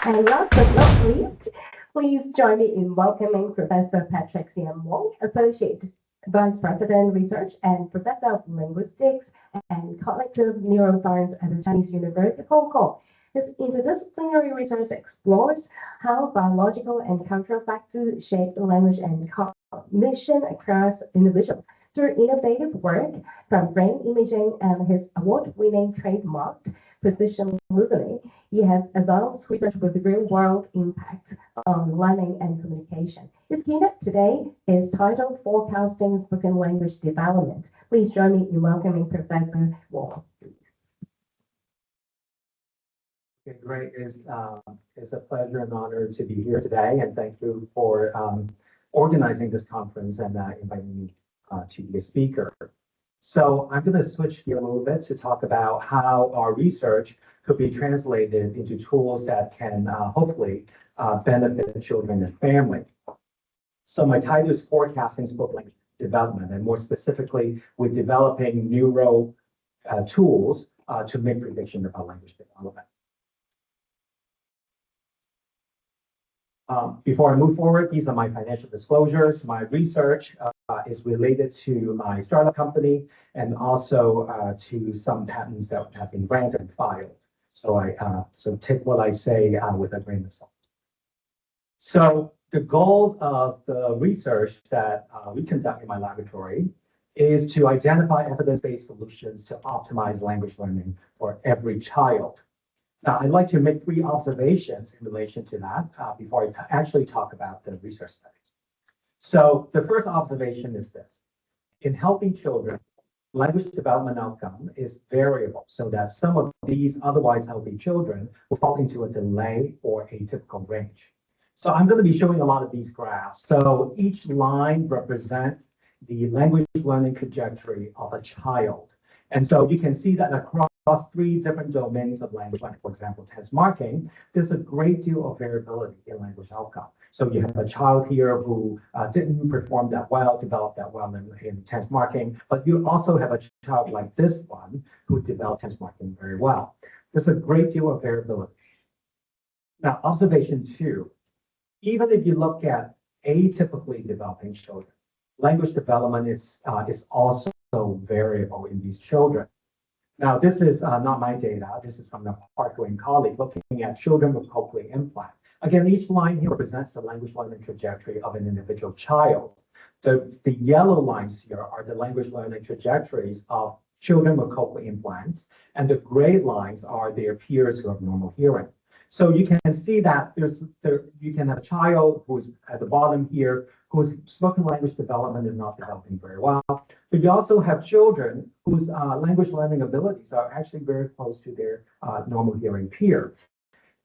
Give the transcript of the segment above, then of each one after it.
And last but not least, please join me in welcoming Professor Patrick C.M. Wong, Associate Vice President Research and Professor of Linguistics and Cognitive Neuroscience at the Chinese University of Hong Kong. His interdisciplinary research explores how biological and cultural factors shape language and cognition across individuals. Through innovative work from brain imaging and his award-winning trademarked precision listening, he has advanced research with real-world impact on learning and communication. His keynote today is titled Forecasting Spoken Language Development. Please join me in welcoming Professor Wong. Okay, great. It's a pleasure and honor to be here today, and thank you for organizing this conference and inviting me to be a speaker. So I'm going to switch gear a little bit to talk about how our research could be translated into tools that can hopefully benefit children and family. So my title is Forecasting Spoken Language Development, and more specifically, we're developing neuro tools to make prediction about language development. Before I move forward, these are my financial disclosures. My research is related to my startup company and also to some patents that have been granted and filed. So take what I say with a grain of salt. So the goal of the research that we conduct in my laboratory is to identify evidence-based solutions to optimize language learning for every child. Now, I'd like to make 3 observations in relation to that before I actually talk about the research studies. So the first observation is this. In helping children, language development outcome is variable, so that some of these otherwise healthy children will fall into a delay or atypical range. So I'm going to be showing a lot of these graphs. So each line represents the language learning trajectory of a child. And so you can see that across 3 different domains of language, like for example, tense marking, there's a great deal of variability in language outcome. So you have a child here who didn't perform that well, develop that well in tense marking, but you also have a child like this one who developed tense marking very well. There's a great deal of variability. Now, observation 2, even if you look at atypically developing children, language development is also variable in these children. Now, this is not my data. This is from the Parker and colleague looking at children with cochlear implant. Again, each line here represents the language learning trajectory of an individual child. The yellow lines here are the language learning trajectories of children with cochlear implants, and the gray lines are their peers who have normal hearing. So you can see that you can have a child who's at the bottom here whose spoken language development is not developing very well. But you also have children whose language learning abilities are actually very close to their normal hearing peer.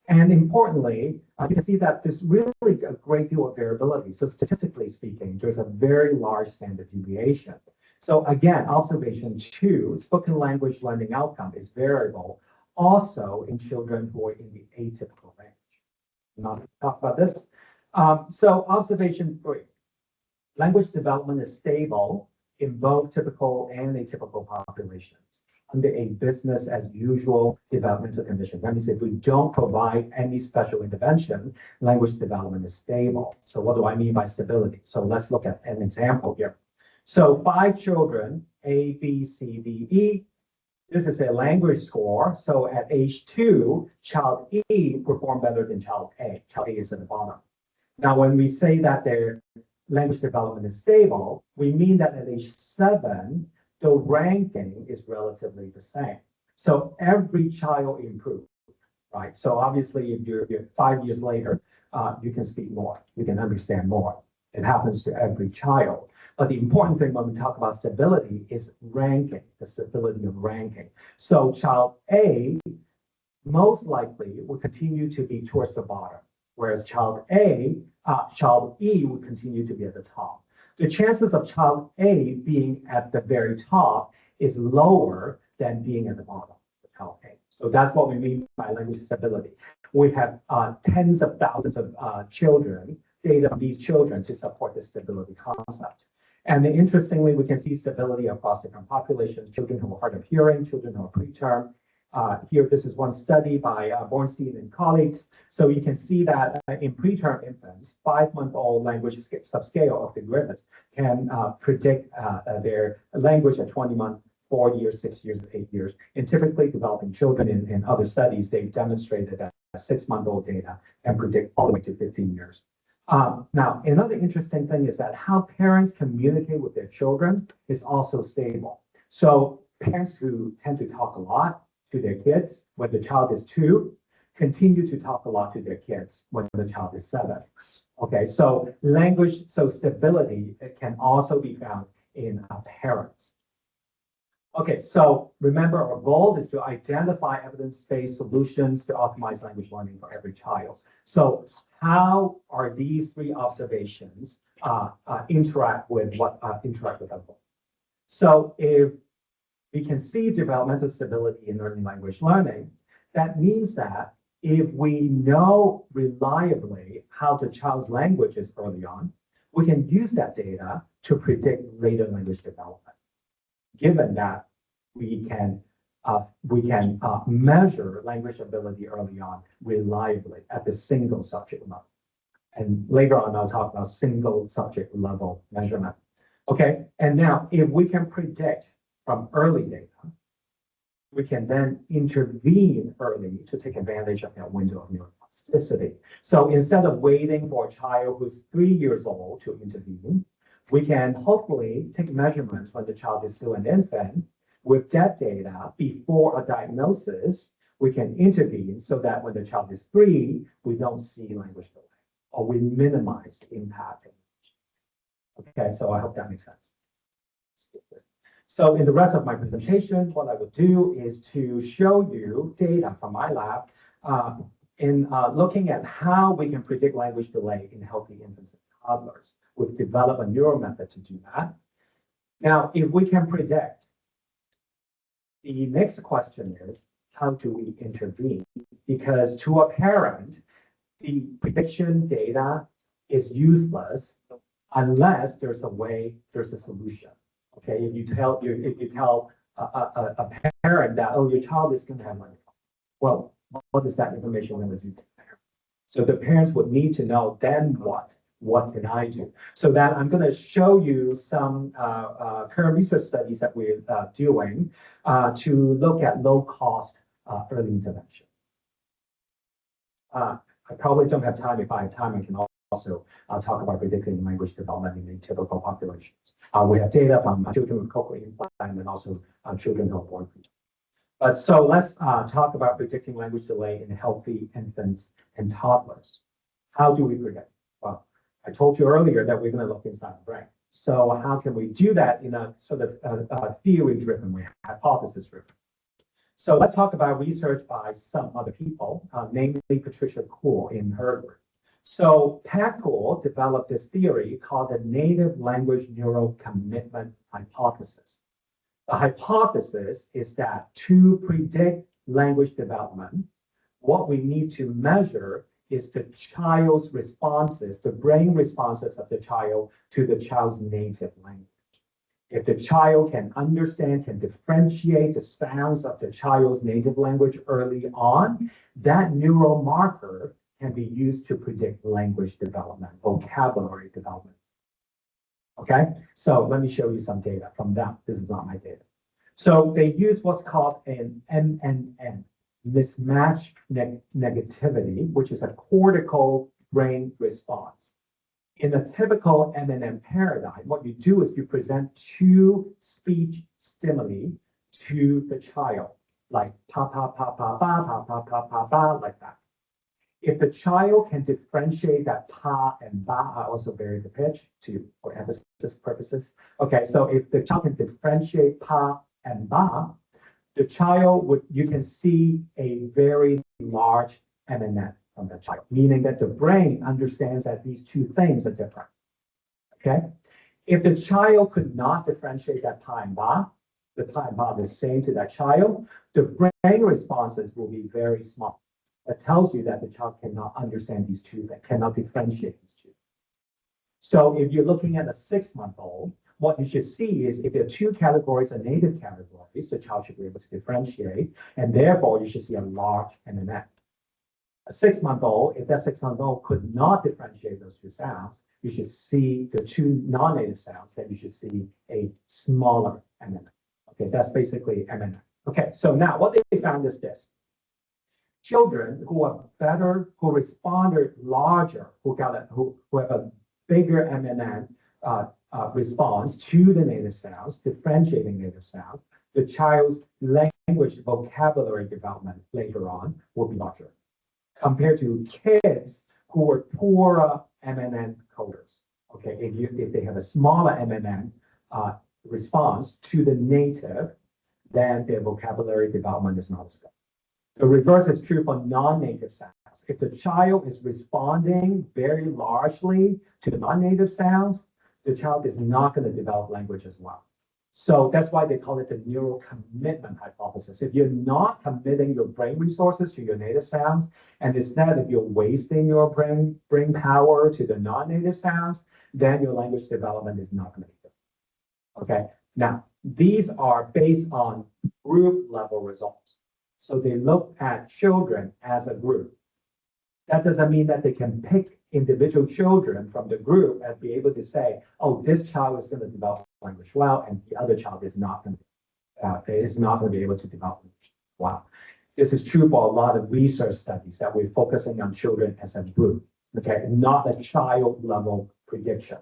And importantly, you can see that there's really a great deal of variability. So statistically speaking, there's a very large standard deviation. So again, observation 2, spoken language learning outcome is variable, also in children who are in the atypical range. I'm not going to talk about this. So observation 3, language development is stable in both typical and atypical populations under a business as usual developmental condition. That means if we don't provide any special intervention, language development is stable. So what do I mean by stability? So let's look at an example here. So 5 children, A, B, C, D, E. This is a language score. So at age 2, child E performed better than child A. Child A is at the bottom. Now, when we say that their language development is stable, we mean that at age 7, the ranking is relatively the same. So every child improved, right? So obviously, if you're 5 years later, you can speak more, you can understand more. It happens to every child. But the important thing when we talk about stability is ranking, the stability of ranking. So child A most likely will continue to be towards the bottom, whereas child E will continue to be at the top. The chances of child A being at the very top is lower than being at the bottom of child A. So that's what we mean by language stability. We have tens of thousands of children, data from these children to support the stability concept. And interestingly, we can see stability across different populations, children who are hard of hearing, children who are preterm, Here, this is one study by Bornstein and colleagues. So you can see that in preterm infants, 5-month-old language subscale of the griffiths can predict their language at 20 months, 4 years, 6 years, 8 years. In typically developing children in other studies, they've demonstrated that 6-month-old data can predict all the way to 15 years. Now, another interesting thing is that how parents communicate with their children is also stable. So parents who tend to talk a lot to their kids when the child is 2 continue to talk a lot to their kids when the child is 7. Okay, so stability can also be found in parents. Okay, so remember our goal is to identify evidence-based solutions to optimize language learning for every child. So how are these 3 observations interact with our goal? So if we can see developmental stability in early language learning, that means that if we know reliably how the child's language is early on, we can use that data to predict later language development. Given that we can measure language ability early on reliably at the single subject level. And later on, I'll talk about single subject level measurement. Okay, and now if we can predict from early data, we can then intervene early to take advantage of that window of neuroplasticity. So instead of waiting for a child who's 3 years old to intervene, we can hopefully take measurements when the child is still an infant. With that data, before a diagnosis, we can intervene so that when the child is 3, we don't see language delay, or we minimize the impact. Okay, so I hope that makes sense. So in the rest of my presentation, what I would do is to show you data from my lab in looking at how we can predict language delay in healthy infants and toddlers. We've developed a neural method to do that. Now, if we can predict, the next question is, how do we intervene? Because to a parent, the prediction data is useless unless there's a solution. Okay, if you tell a parent that, oh, your child is going to have language, well, what is that information going to do to the parent? So the parents would need to know, then what? What can I do? So that I'm going to show you some current research studies that we're doing to look at low-cost early intervention. I probably don't have time. If I have time, I can also talk about predicting language development in atypical populations. We have data from children with cochlear implant and also children who are born preterm. But so let's talk about predicting language delay in healthy infants and toddlers. How do we predict? Well, I told you earlier that we're going to look inside the brain. So how can we do that in a sort of theory-driven way, hypothesis-driven? So let's talk about research by some other people, namely Patricia Kuhl in her group. So Pat Kuhl developed this theory called the native language neural commitment hypothesis. The hypothesis is that to predict language development, what we need to measure is the child's responses, the brain responses of the child to the child's native language. If the child can understand, can differentiate the sounds of the child's native language early on, that neural marker can be used to predict language development, vocabulary development. Okay, so let me show you some data from them. This is not my data. So they use what's called an MNN, mismatch negativity, which is a cortical brain response. In a typical MNN paradigm, what you do is you present 2 speech stimuli to the child, like pa pa pa pa pa pa pa pa pa pa, like that. If the child can differentiate that pa and ba, I also vary the pitch for emphasis purposes. Okay, so if the child can differentiate pa and ba, the child you can see a very large MNN from the child, meaning that the brain understands that these 2 things are different. Okay, if the child could not differentiate that pa and ba, the pa and ba are the same to that child, the brain responses will be very small. That tells you that the child cannot understand these 2 things, cannot differentiate these 2. So if you're looking at a 6-month-old, what you should see is if there are two categories or native categories, the child should be able to differentiate, and therefore you should see a large MNN. A 6-month-old, if that 6-month-old could not differentiate those two sounds, you should see the two non-native sounds, then you should see a smaller MNN. Okay, that's basically MNN. Okay, so now what they found is this. Children who are better, who responded larger, who have a bigger MNN response to the native sounds, differentiating native sounds, the child's language vocabulary development later on will be larger, compared to kids who were poorer MNN coders. Okay, if they have a smaller MNN response to the native, then their vocabulary development is not as good. The reverse is true for non-native sounds. If the child is responding very largely to the non-native sounds, the child is not going to develop language as well. So that's why they call it the neural commitment hypothesis. If you're not committing your brain resources to your native sounds, and instead if you're wasting your brain power to the non-native sounds, then your language development is not going to be good. Okay, now these are based on group level results. So they look at children as a group. That doesn't mean that they can pick individual children from the group and be able to say, oh, this child is going to develop language well, and the other child is not going to be able to develop language well. This is true for a lot of research studies that we're focusing on children as a group, okay, not a child level prediction.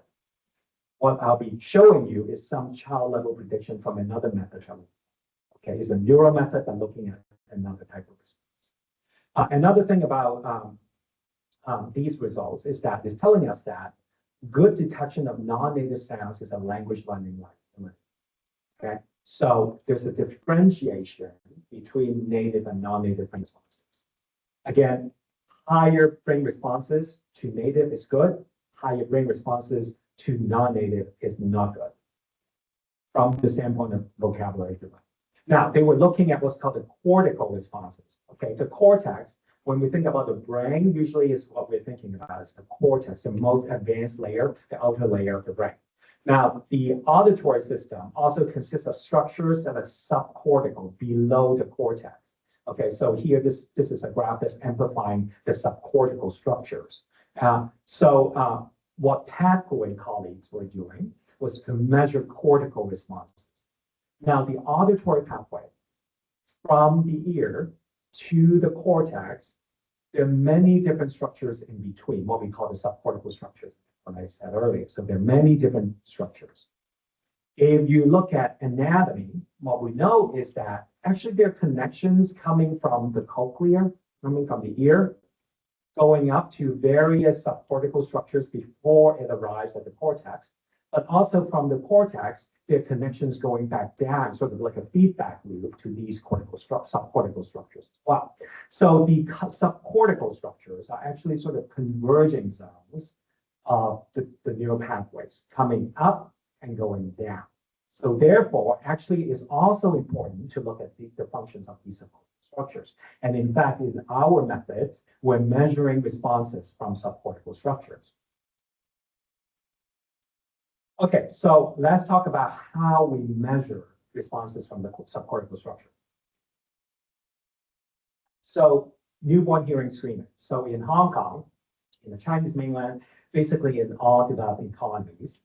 What I'll be showing you is some child level prediction from another method. Okay, it's a neural method I'm looking at another type of response. Another thing about these results is that it's telling us that good detection of non-native sounds is a language learning line. Okay, so there's a differentiation between native and non-native brain responses. Again, higher brain responses to native is good. Higher brain responses to non-native is not good from the standpoint of vocabulary development. Now, they were looking at what's called the cortical responses. Okay, the cortex, when we think about the brain, usually is what we're thinking about is the cortex, the most advanced layer, the outer layer of the brain. Now, the auditory system also consists of structures that are subcortical, below the cortex. Okay, so here, this is a graph that's amplifying the subcortical structures. What Padko and colleagues were doing was to measure cortical responses. Now, the auditory pathway from the ear to the cortex, there are many different structures in between, what we call the subcortical structures, what I said earlier. So there are many different structures. If you look at anatomy, what we know is that actually there are connections coming from the cochlea, coming from the ear, going up to various subcortical structures before it arrives at the cortex. But also from the cortex, there are connections going back down, sort of like a feedback loop to these subcortical structures as well. So the subcortical structures are actually sort of converging zones of the neural pathways coming up and going down. So therefore, actually it's also important to look at the functions of these subcortical structures. And in fact, in our methods, we're measuring responses from subcortical structures. Okay, so let's talk about how we measure responses from the subcortical structure. So newborn hearing screening. So in Hong Kong, in the Chinese mainland, basically in all developing economies,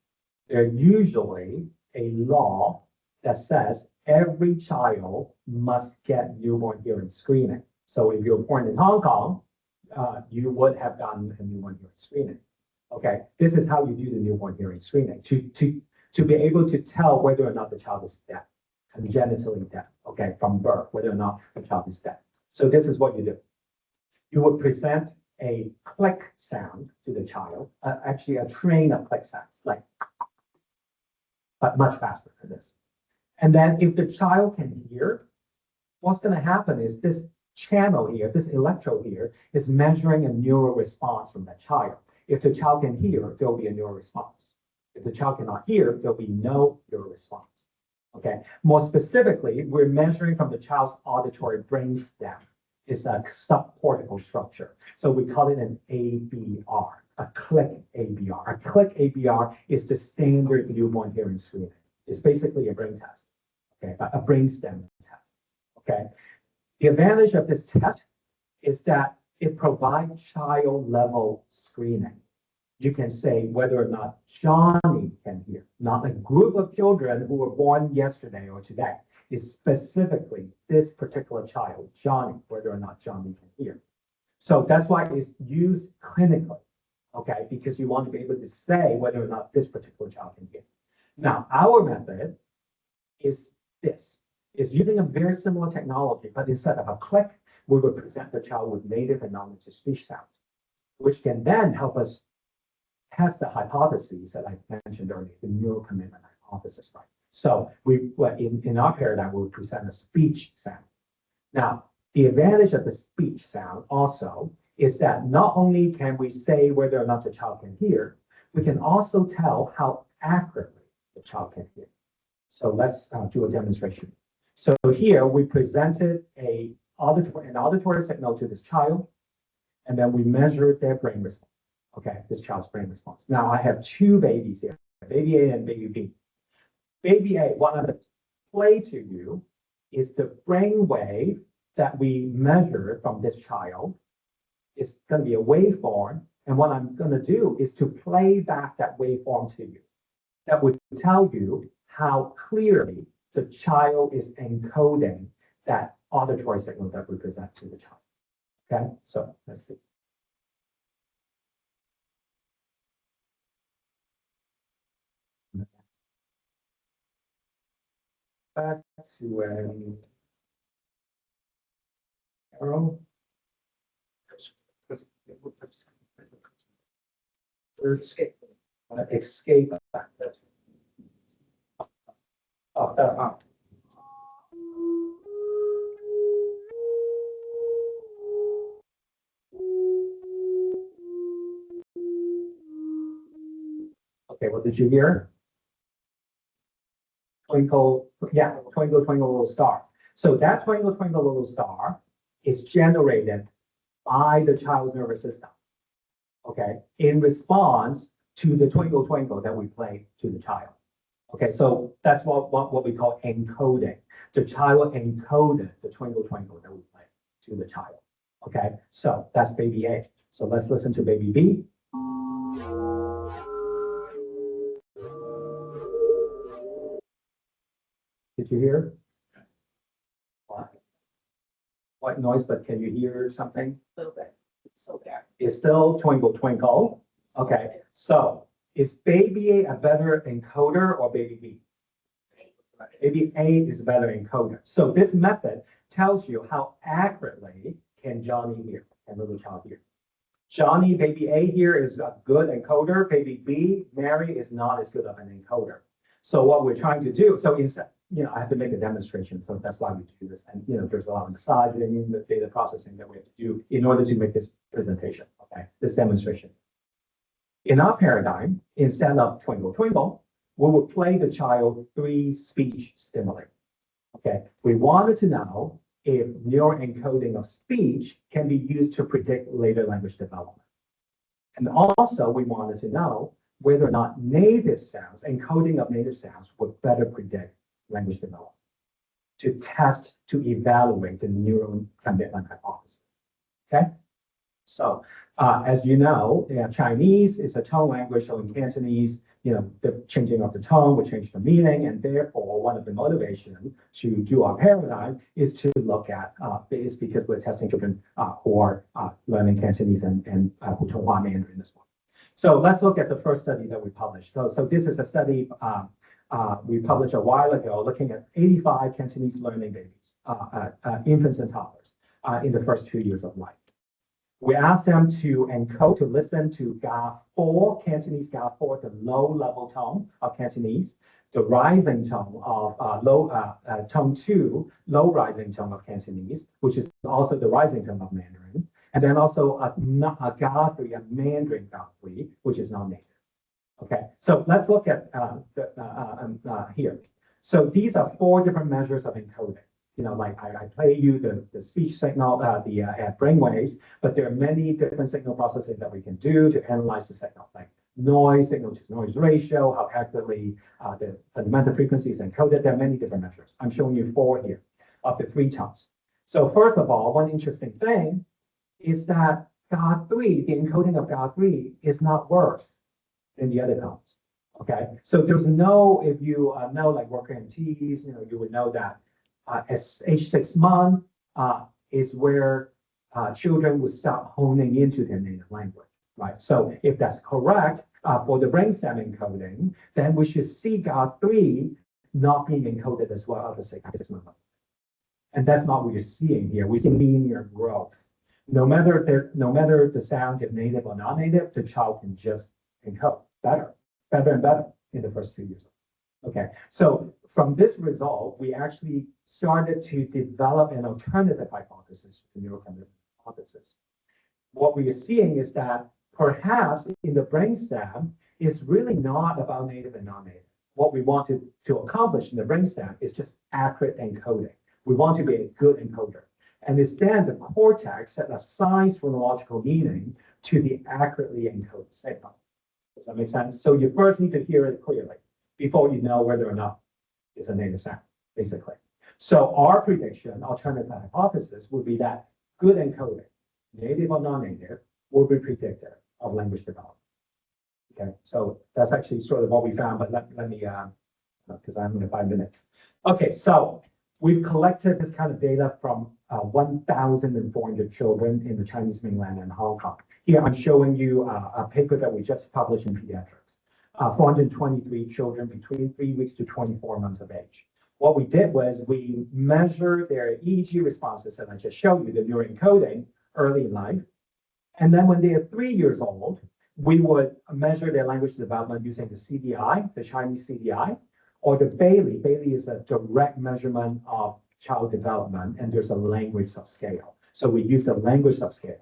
there's usually a law that says every child must get newborn hearing screening. So if you're born in Hong Kong, you would have gotten a newborn hearing screening. Okay, this is how you do the newborn hearing screening to be able to tell whether or not the child is deaf, congenitally deaf, okay, from birth, whether or not the child is deaf. So this is what you do. You would present a click sound to the child, actually a train of click sounds, like, but much faster than this. And then if the child can hear, what's going to happen is this channel here, this electrode here, is measuring a neural response from that child. If the child can hear, there'll be a neural response. If the child cannot hear, there'll be no neural response. Okay. More specifically, we're measuring from the child's auditory brainstem. It's a subcortical structure. So we call it an ABR, a click ABR. A click ABR is the standard newborn hearing screening. It's basically a brain test, okay, a brainstem test, okay. The advantage of this test is that it provides child-level screening. You can say whether or not Johnny can hear, not a group of children who were born yesterday or today. It's specifically this particular child, Johnny, whether or not Johnny can hear. So that's why it's used clinically, okay, because you want to be able to say whether or not this particular child can hear. Now, our method is this. It's using a very similar technology, but instead of a click, we will present the child with native and non-native speech sounds, which can then help us test the hypotheses that I mentioned earlier, the neural commitment hypothesis, right? So in our paradigm, we present a speech sound. Now, the advantage of the speech sound also is that not only can we say whether or not the child can hear, we can also tell how accurately the child can hear. So let's do a demonstration. So here we presented an auditory signal to this child, and then we measured their brain response. Okay, this child's brain response. Now I have two babies here, baby A and baby B. Baby A, what I'm going to play to you is the brain wave that we measured from this child. It's going to be a waveform, and what I'm going to do is to play back that waveform to you. That would tell you how clearly the child is encoding that auditory signal that we present to the child. Okay, so let's see. Back to an arrow. Escape. Escape. Okay, what did you hear? Twinkle, yeah, twinkle, twinkle, little star. So that twinkle, twinkle, little star is generated by the child's nervous system, okay, in response to the twinkle, twinkle that we play to the child. Okay, so that's what we call encoding. The child encoded the twinkle, twinkle that we play to the child. Okay, so that's baby A. So let's listen to baby B. Did you hear? What? White noise, but can you hear something? A little bit. It's still there. It's still twinkle, twinkle. Okay, so is baby A better encoder or baby B? Baby A is a better encoder. So this method tells you how accurately can Johnny hear, can little child hear. Johnny, baby A here is a good encoder. Baby B, Mary, is not as good of an encoder. So what we're trying to do, so instead, I have to make a demonstration, so that's why we do this. And there's a lot of massaging and the data processing that we have to do in order to make this presentation, okay, this demonstration. In our paradigm, instead of twinkle, twinkle, we will play the child 3 speech stimuli. Okay, we wanted to know if neural encoding of speech can be used to predict later language development. And also we wanted to know whether or not native sounds, encoding of native sounds would better predict language development to test, to evaluate the neural commitment hypothesis. Okay, so as you know, Chinese is a tone language, so in Cantonese, the changing of the tone would change the meaning, and therefore one of the motivations to do our paradigm is to look at is because we're testing children who are learning Cantonese and Putonghua Mandarin as well. So let's look at the first study that we published. So this is a study we published a while ago, looking at 85 Cantonese learning babies, infants and toddlers, in the first 2 years of life. We asked them to encode, to listen to GA4, Cantonese GA4, the low level tone of Cantonese, the rising tone of tone 2, low rising tone of Cantonese, which is also the rising tone of Mandarin, and then also a GA3, a Mandarin GA3, which is non-native. Okay, so let's look at here. So these are 4 different measures of encoding. like I play you the speech signal, the brain waves, but there are many different signal processing that we can do to analyze the signal, like noise, signal to noise ratio, how accurately the fundamental frequency is encoded. There are many different measures. I'm showing you 4 here of the 3 tones. So first of all, one interesting thing is that GA3, the encoding of GA3 is not worse than the other tones. Okay, so there's no, if you know like worker MTs, you would know that as age 6 months is where children would start honing into their native language, right? So if that's correct for the brainstem encoding, then we should see GA3 not being encoded as well at the 6 months. And that's not what you're seeing here. We see linear growth. No matter the sound is native or non-native, the child can just encode better and better in the first 2 years. Okay, so from this result, we actually started to develop an alternative hypothesis for the neurocognitive hypothesis. What we are seeing is that perhaps in the brainstem, it's really not about native and non-native. What we want to accomplish in the brainstem is just accurate encoding. We want to be a good encoder. And it's then the cortex that assigns phonological meaning to the accurately encoded signal. Does that make sense? So you first need to hear it clearly before you know whether or not it's a native sound, basically. So our prediction, alternative hypothesis, would be that good encoding, native or non-native, will be predictive of language development. Okay, so that's actually sort of what we found, but let me, because I'm in 5 minutes. Okay, so we've collected this kind of data from 1,400 children in the Chinese mainland and Hong Kong. Here I'm showing you a paper that we just published in Pediatrics. 423 children between 3 weeks to 24 months of age. What we did was we measured their EEG responses, and I just showed you the neuroencoding early in life. And then when they are 3 years old, we would measure their language development using the CDI, the Chinese CDI, or the Bailey. Bailey is a direct measurement of child development, and there's a language subscale. So we use the language subscale.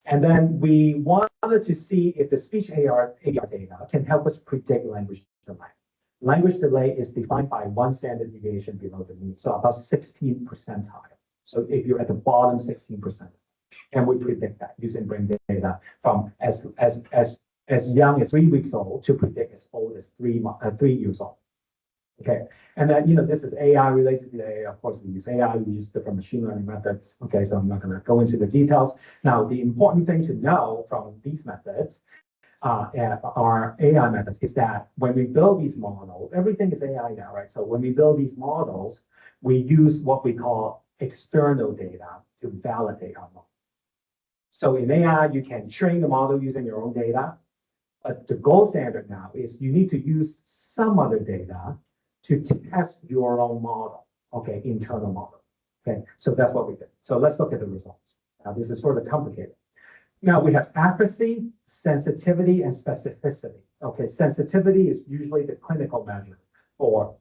And then we wanted to see if the speech AR data can help us predict language delay. Language delay is defined by 1 standard deviation below the mean, so about 16 percentile. So if you're at the bottom 16%, and we predict that using brain data from as young as 3 weeks old to predict as old as 3 years old. Okay, and then this is AI related to AI. Of course, we use AI, we use different machine learning methods. Okay, so I'm not going to go into the details. Now, the important thing to know from these methods, our AI methods, is that when we build these models, everything is AI now, right? So when we build these models, we use what we call external data to validate our model. So in AI, you can train the model using your own data, but the gold standard now is you need to use some other data to test your own model, okay, internal model. Okay, so that's what we did. So let's look at the results. Now, this is sort of complicated. Now, we have accuracy, sensitivity, and specificity. Okay, sensitivity is usually the clinical measure for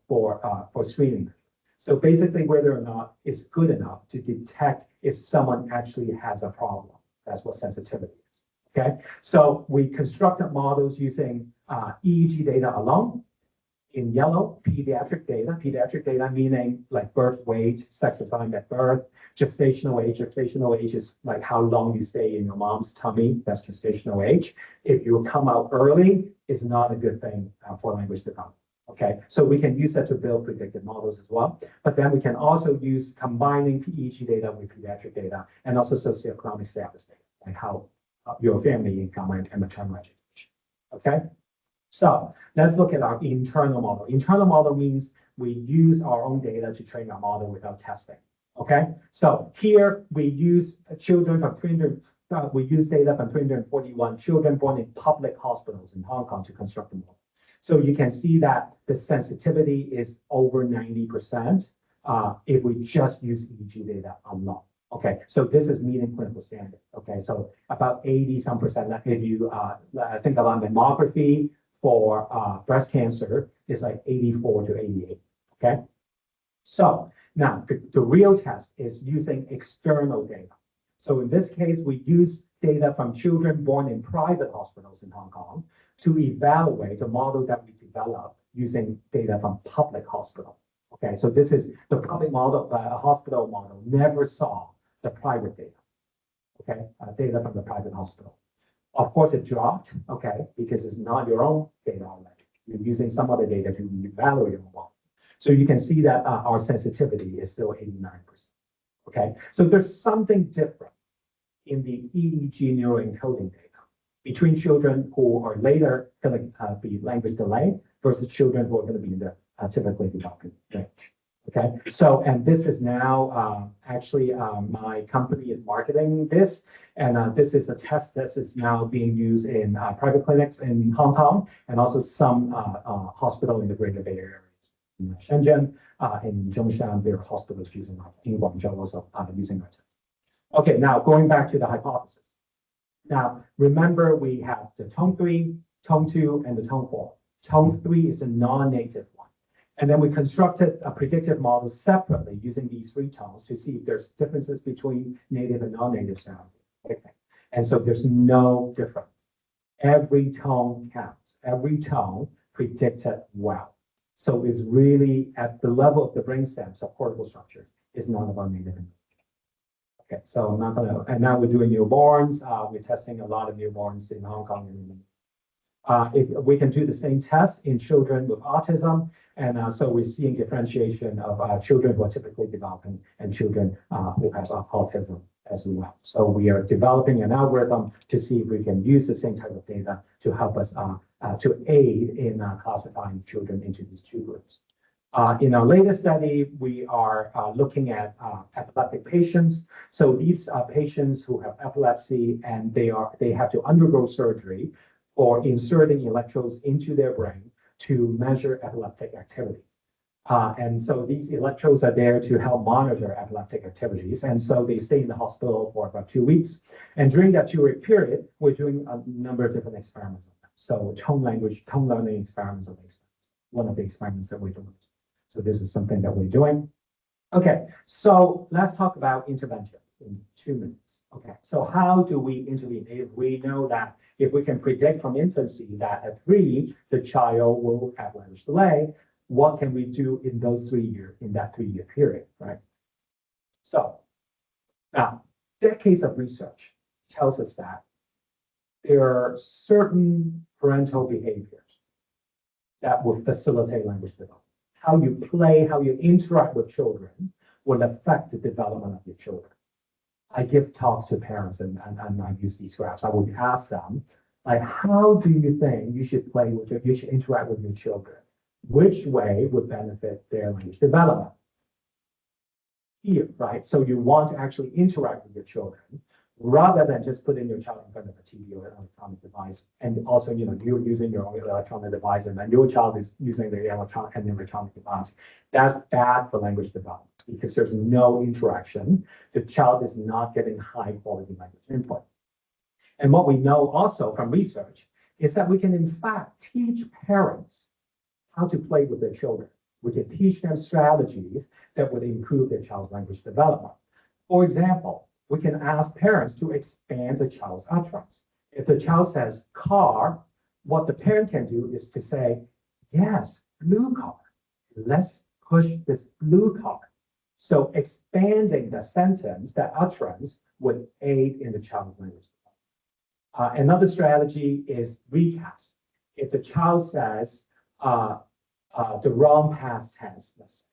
screening. So basically, whether or not it's good enough to detect if someone actually has a problem. That's what sensitivity is. Okay, so we constructed models using EEG data alone. In yellow, pediatric data meaning like birth weight, sex assigned at birth, gestational age. Gestational age is like how long you stay in your mom's tummy. That's gestational age. If you come out early, it's not a good thing for language development. Okay, so we can use that to build predictive models as well. But then we can also use combining EEG data with pediatric data and also socioeconomic status data, like how your family income and maternal education. Okay. So let's look at our internal model. Internal model means we use our own data to train our model without testing. Okay, so here we use children from 300. We use data from 341 children born in public hospitals in Hong Kong to construct the model. So you can see that the sensitivity is over 90% if we just use EEG data alone. Okay, so this is meeting clinical standard. Okay, so about 80-some%. If you think about mammography for breast cancer, is like 84 to 88. Okay, so now the real test is using external data. So in this case, we use data from children born in private hospitals in Hong Kong to evaluate the model that we developed using data from public hospital. Okay, so this is the public model, a hospital model never saw the private data. Okay, data from the private hospital. Of course, it dropped, okay, because it's not your own data already. You're using some other data to evaluate your model. So you can see that our sensitivity is still 89%. Okay, so there's something different in the EEG neuroencoding data between children who are later going to be language delay versus children who are going to be in the typically developing range. Okay, so and this is now actually my company is marketing this, and this is a test that is now being used in private clinics in Hong Kong and also some hospital in the Greater Bay Area. In Shenzhen, in Zhongshan, there are hospitals using it. In Guangzhou also using it. Okay, now going back to the hypothesis. Now, remember we have the tone 3, tone 2, and the tone 4. Tone 3 is the non-native one. And then we constructed a predictive model separately using these 3 tones to see if there's differences between native and non-native sounds. Okay. And so there's no difference. Every tone counts. Every tone predicted well. So it's really at the level of the brainstem, supportable structures, is none of our native. Okay, so I'm not gonna, and now we're doing newborns. We're testing a lot of newborns in Hong Kong. If we can do the same test in children with autism, and so we're seeing differentiation of children who are typically developing and children who have autism as well. So we are developing an algorithm to see if we can use the same type of data to help us to aid in classifying children into these 2 groups. In our latest study, we are looking at epileptic patients. So these are patients who have epilepsy and they have to undergo surgery or inserting electrodes into their brain to measure epileptic activity. And so these electrodes are there to help monitor epileptic activities. And so they stay in the hospital for about 2 weeks. And during that 2-week period, we're doing a number of different experiments. So tone learning experiments are one of the experiments that we're doing. So this is something that we're doing. Okay, so let's talk about intervention in 2 minutes. Okay, so how do we intervene? If we know that if we can predict from infancy that at 3, the child will have language delay, what can we do in those 3 years, in that 3-year period, right? So now, decades of research tells us that there are certain parental behaviors that will facilitate language development. How you play, how you interact with children will affect the development of your children. I give talks to parents and I use these graphs. I would ask them, like, how do you think you should play with you should interact with your children? Which way would benefit their language development? Here, right? So you want to actually interact with your children rather than just putting your child in front of a TV or an electronic device. And also, you're using your own electronic device and then your child is using the electronic device. That's bad for language development because there's no interaction. The child is not getting high quality language input. And what we know also from research is that we can in fact teach parents how to play with their children. We can teach them strategies that would improve their child's language development. For example, we can ask parents to expand the child's utterance. If the child says car, what the parent can do is to say, yes, blue car. Let's push this blue car. So expanding the sentence, that utterance, would aid in the child's language development. Another strategy is recast. If the child says the wrong past tense, let's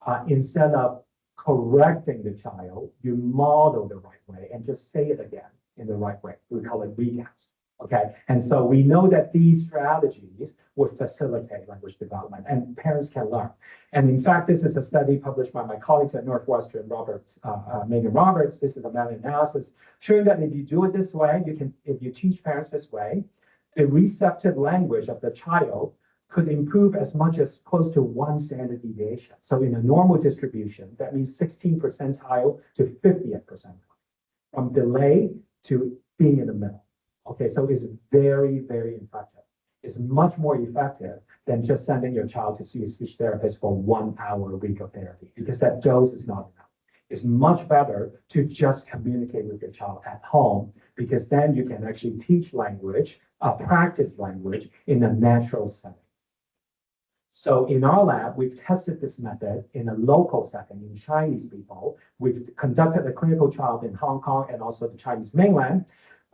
say, instead of correcting the child, you model the right way and just say it again in the right way. We call it recast. Okay, and so we know that these strategies would facilitate language development and parents can learn. And in fact, this is a study published by my colleagues at Northwestern, Megan Roberts. This is a meta-analysis showing that if you do it this way, if you teach parents this way, the receptive language of the child could improve as much as close to 1 standard deviation. So in a normal distribution, that means 16th percentile to 50th percentile, from delay to being in the middle. Okay, so it's very, very effective. It's much more effective than just sending your child to see a speech therapist for 1 hour a week of therapy, because that dose is not enough. It's much better to just communicate with your child at home, because then you can actually teach language, practice language in a natural setting. So in our lab, we've tested this method in a local setting in Chinese people. We've conducted a clinical trial in Hong Kong and also the Chinese mainland.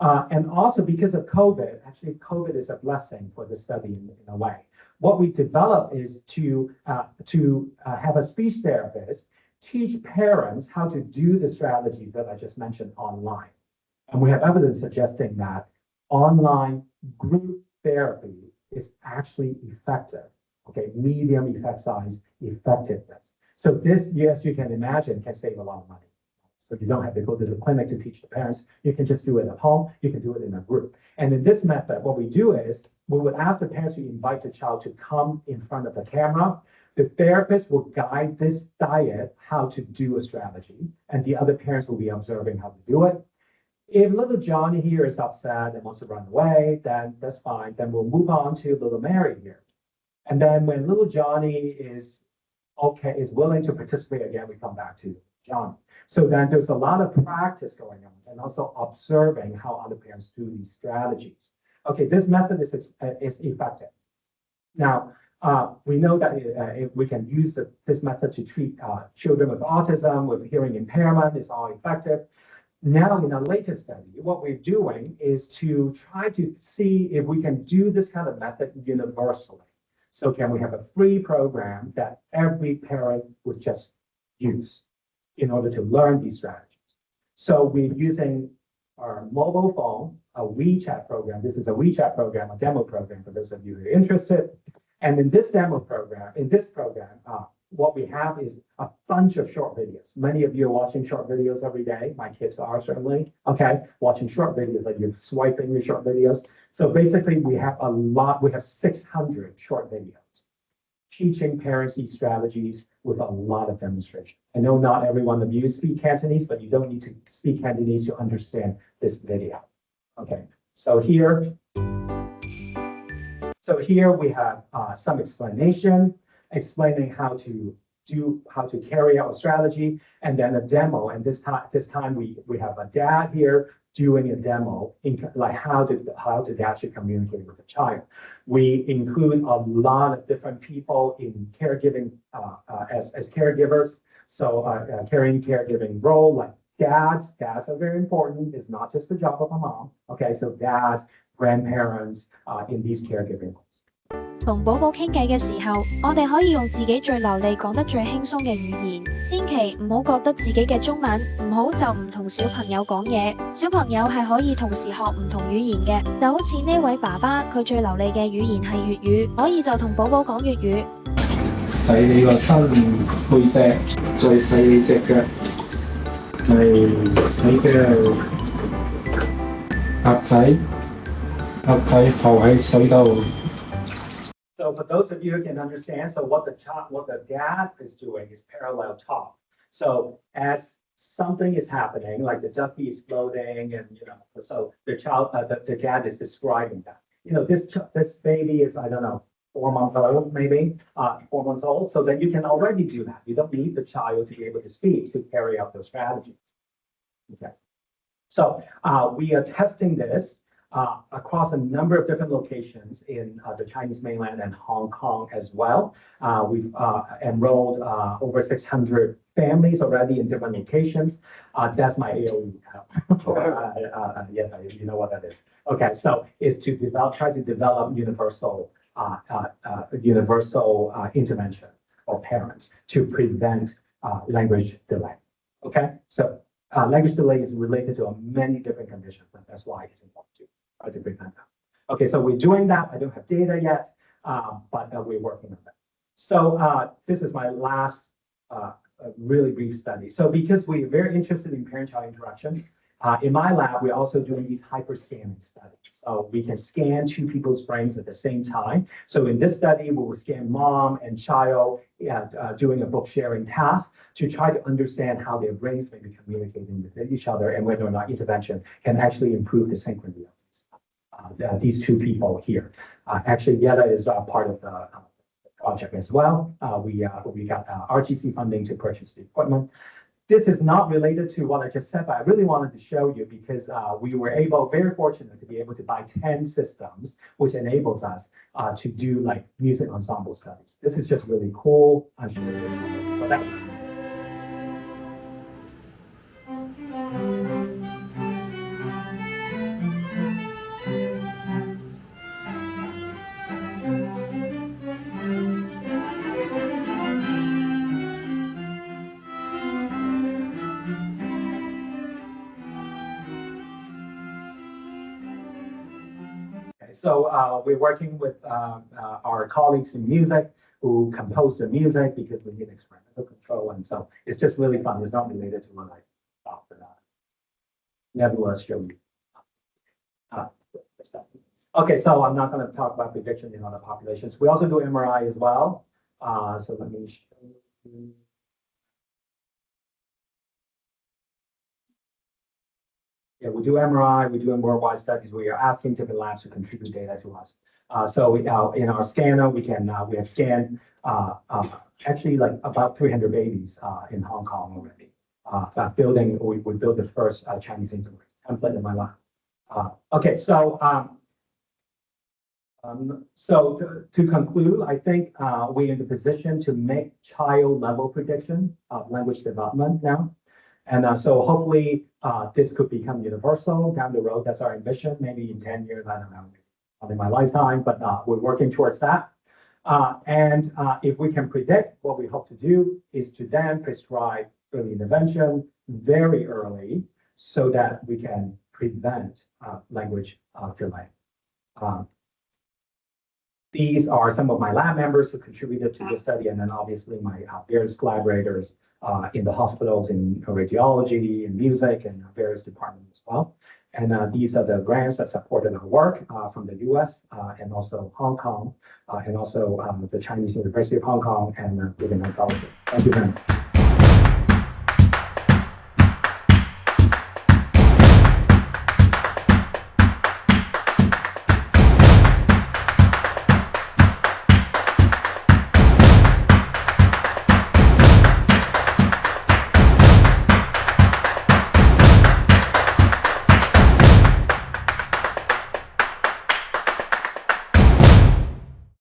And also because of COVID, actually COVID is a blessing for the study in a way. What we developed is to have a speech therapist teach parents how to do the strategies that I just mentioned online. And we have evidence suggesting that online group therapy is actually effective. Okay, medium effect size effectiveness. So this, yes, you can imagine, can save a lot of money. So you don't have to go to the clinic to teach the parents. You can just do it at home. You can do it in a group. And in this method, what we do is we would ask the parents to invite the child to come in front of the camera. The therapist will guide this diet how to do a strategy, and the other parents will be observing how to do it. If little Johnny here is upset and wants to run away, then that's fine. Then we'll move on to little Mary here. And then when little Johnny is willing to participate again, we come back to Johnny. So then there's a lot of practice going on and also observing how other parents do these strategies. Okay, this method is effective. Now, we know that we can use this method to treat children with autism, with hearing impairment, it's all effective. Now, in our latest study, what we're doing is to try to see if we can do this kind of method universally. So can we have a free program that every parent would just use in order to learn these strategies? So we're using our mobile phone, a WeChat program. This is a WeChat program, a demo program for those of you who are interested. And in this program, what we have is a bunch of short videos. Many of you are watching short videos every day. My kids are certainly, okay, watching short videos, like you're swiping your short videos. So basically we have 600 short videos teaching parents these strategies with a lot of demonstration. I know not every one of you speak Cantonese, but you don't need to speak Cantonese to understand this video. Okay, so here we have some explanation, explaining how to carry out a strategy, and then a demo. And this time we have a dad here doing a demo in like how the dad should communicate with the child. We include a lot of different people in caregiving as caregivers. So caregiving role, like dads are very important. It's not just the job of a mom. Okay, so dads, grandparents in these caregiving roles. 同寶寶傾偈嘅時候，我哋可以用自己最流利、講得最輕鬆嘅語言，千祈唔好覺得自己嘅中文唔好就唔同小朋友講嘢。小朋友係可以同時學唔同語言嘅，就好似呢位爸爸，佢最流利嘅語言係粵語，可以就同寶寶講粵語。洗你個身背脊，再洗你隻腳，係洗嘅鴨仔浮喺水度。So for those of you who can understand, so what the dad is doing is parallel talk. So as something is happening, like the ducky is floating, and so the dad is describing that. This baby is, I don't know, 4 months old, maybe 4 months old. So then you can already do that. You don't need the child to be able to speak to carry out those strategies. Okay. So we are testing this across a number of different locations in the Chinese mainland and Hong Kong as well. We've enrolled over 600 families already in different locations. That's my AOE. Yeah, you know what that is. Okay, so is to try to develop universal intervention of parents to prevent language delay. Okay, so language delay is related to many different conditions, and that's why it's important to prevent that. Okay, so we're doing that. I don't have data yet, but we're working on that. So this is my last really brief study. So because we're very interested in parent-child interaction, in my lab, we're also doing these hyperscanning studies. So we can scan two people's brains at the same time. So in this study, we will scan mom and child doing a book sharing task to try to understand how their brains may be communicating with each other and whether or not intervention can actually improve the synchrony of these two people here. Actually, Yetta is part of the project as well. We got RGC funding to purchase the equipment. this is not related to what I just said, but I really wanted to show you because we were very fortunate to be able to buy 10 systems, which enables us to do like music ensemble studies. This is just really cool. I'm sure so that was So we're working with our colleagues in music who compose the music because we need experimental control. And so it's just really fun. It's not related to what I thought, but nevertheless, show you the stuff. Okay, so I'm not going to talk about prediction in other populations. We also do MRI as well. So let me show you. Yeah, we do MRI, we do worldwide studies. We are asking different labs to contribute data to us. So in our scanner, we have scanned actually like about 300 babies in Hong Kong already. We built the first Chinese integrated template in my lab. Okay, so to conclude, I think we're in the position to make child level prediction of language development now. And so hopefully this could become universal down the road. That's our ambition, maybe in 10 years, I don't know, not in my lifetime, but we're working towards that. And if we can predict, what we hope to do is to then prescribe early intervention very early so that we can prevent language delay. These are some of my lab members who contributed to the study, and then obviously my various collaborators in the hospitals, in radiology, in music, and various departments as well. And these are the grants that supported our work from the US and also Hong Kong, and also the Chinese University of Hong Kong and Guggenheim Fellowship. Thank you very much.